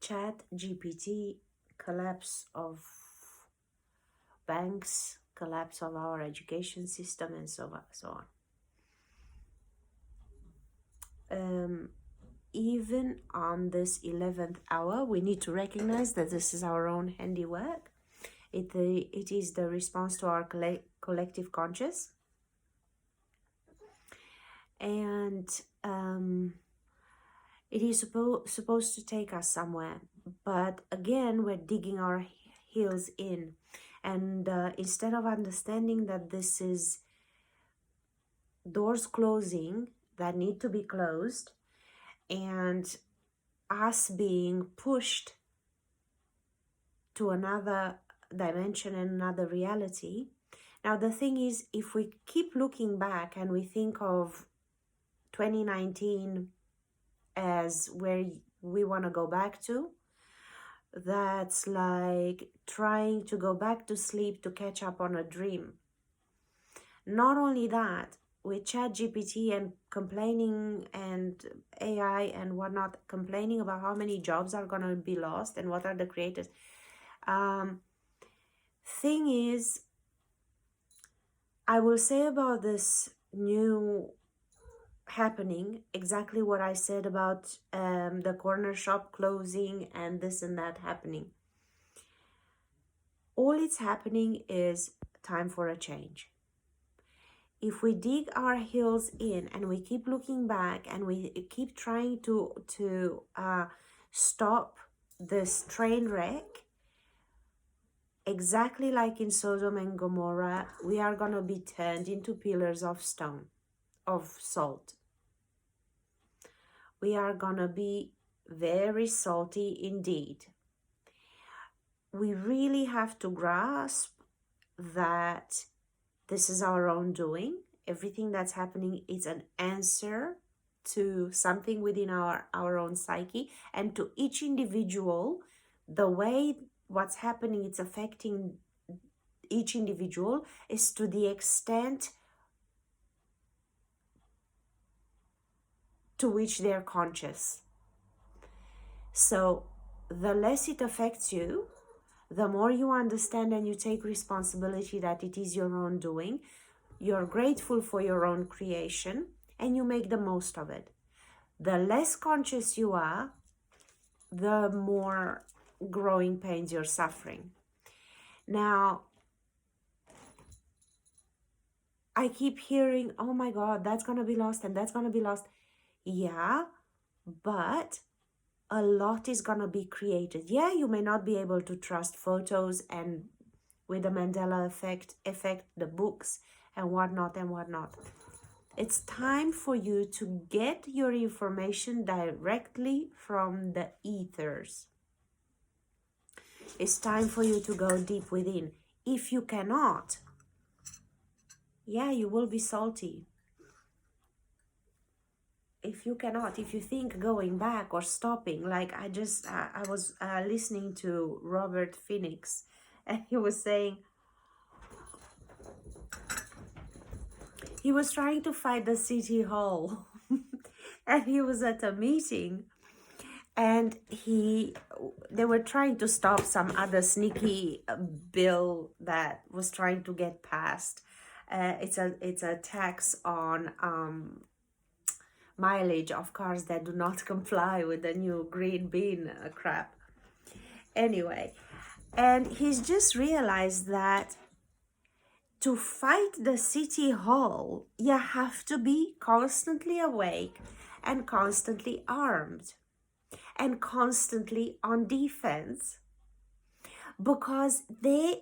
Chat GPT, collapse of banks, collapse of our education system, and so on. Even on this 11th hour, we need to recognize that this is our own handiwork. It is the response to our collective conscious. And it is supposed to take us somewhere. But again, we're digging our heels in. And instead of understanding that this is doors closing that need to be closed, and us being pushed to another dimension and another reality. Now, the thing is, if we keep looking back and we think of 2019 as where we want to go back to, that's like trying to go back to sleep to catch up on a dream. Not only that, with ChatGPT and complaining and AI and whatnot, complaining about how many jobs are going to be lost and what are the creators. Thing is, I will say about this new happening exactly what I said about the corner shop closing and this and that happening. All it's happening is time for a change. If we dig our heels in and we keep looking back and we keep trying to stop this train wreck, exactly like in Sodom and Gomorrah, we are going to be turned into pillars of stone, of salt. We are going to be very salty indeed. We really have to grasp that this is our own doing. Everything that's happening is an answer to something within our own psyche, and to each individual, the way what's happening, it's affecting each individual is to the extent to which they're conscious. So the less it affects you, the more you understand and you take responsibility that it is your own doing. You're grateful for your own creation and you make the most of it. The less conscious you are, the more growing pains you're suffering. Now, I keep hearing, oh my God, that's going to be lost and that's going to be lost. Yeah, but a lot is going to be created. Yeah, you may not be able to trust photos and with the Mandela effect, the books and whatnot. It's time for you to get your information directly from the ethers. It's time for you to go deep within. If you cannot, yeah, you will be salty. If you cannot, if you think going back or stopping, like I was listening to Robert Phoenix, and he was saying, he was trying to find the city hall and he was at a meeting and they were trying to stop some other sneaky bill that was trying to get passed. It's a tax on mileage of cars that do not comply with the new green bin crap. Anyway, and he's just realized that to fight the city hall, you have to be constantly awake and constantly armed and constantly on defense, because the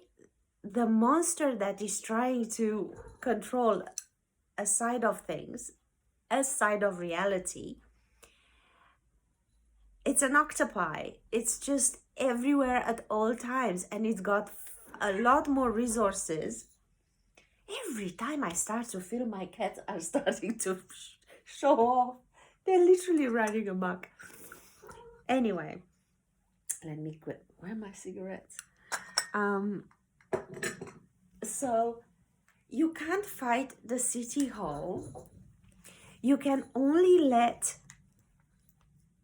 monster that is trying to control a side of things, a side of reality, it's an octopi. It's just everywhere at all times, and it's got a lot more resources. Every time I start to feel my cats are starting to show off, they're literally running amok. Anyway, let me quit. Where are my cigarettes? So you can't fight the city hall. You can only let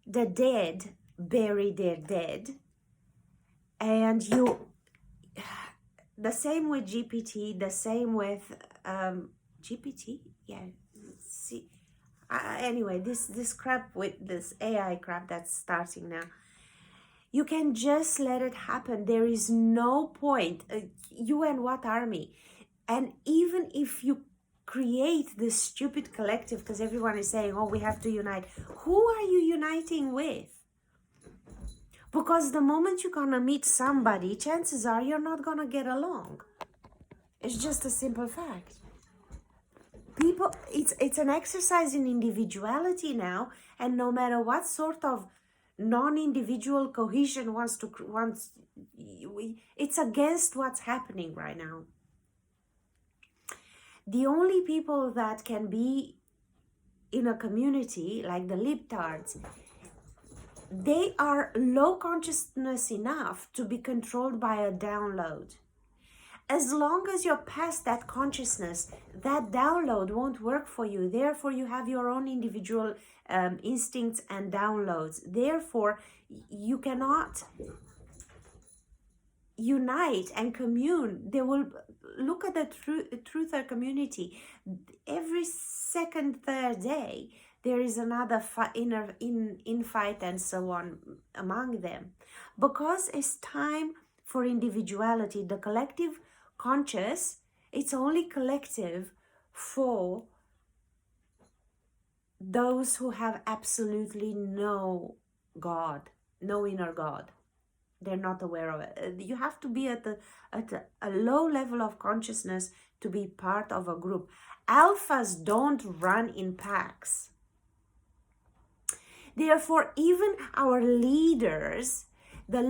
the dead bury their dead. And you, the same with GPT, the same with GPT, yeah. See, anyway, this crap with this AI crap that's starting now. You can just let it happen. There is no point. You and what army? And even if you create this stupid collective, because everyone is saying, oh, we have to unite. Who are you uniting with? Because the moment you're gonna meet somebody, chances are you're not gonna get along. It's just a simple fact. People, it's an exercise in individuality now, and no matter what sort of non-individual cohesion it's against what's happening right now. The only people that can be in a community, like the libtards, they are low consciousness enough to be controlled by a download. As long as you're past that consciousness, that download won't work for you. Therefore, you have your own individual instincts and downloads. Therefore, you cannot unite and commune. They will look at the truther community. Every second, third day, there is another infight and so on among them. Because it's time for individuality. The collective conscious, it's only collective for those who have absolutely no God, no inner God. They're not aware of it. You have to be at a low level of consciousness to be part of a group. Alphas don't run in packs. Therefore, even our leaders, they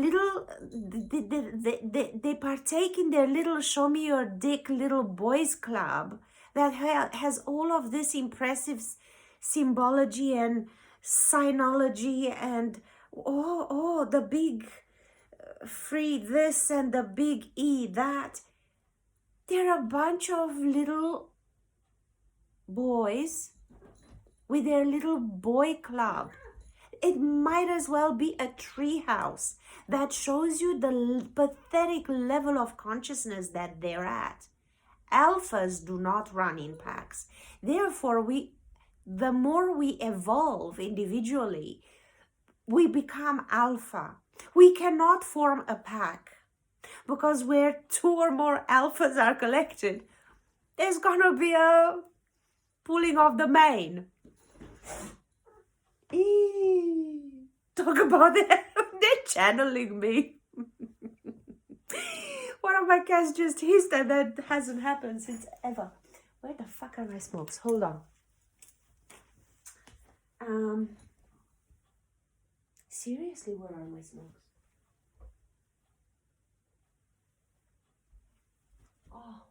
partake in their little show me your dick little boys club that has all of this impressive symbology and sinology and the big free this and the big E that. They're a bunch of little boys with their little boy club. It might as well be a treehouse that shows you the pathetic level of consciousness that they're at. Alphas do not run in packs. Therefore, the more we evolve individually, we become alpha. We cannot form a pack, because where two or more alphas are collected, there's gonna be a pulling of the mane. Talk about it. They're channeling me. One of my cats just hissed, and that hasn't happened since ever. Where the fuck are my smokes? Hold on. Seriously, where are my smokes? Oh.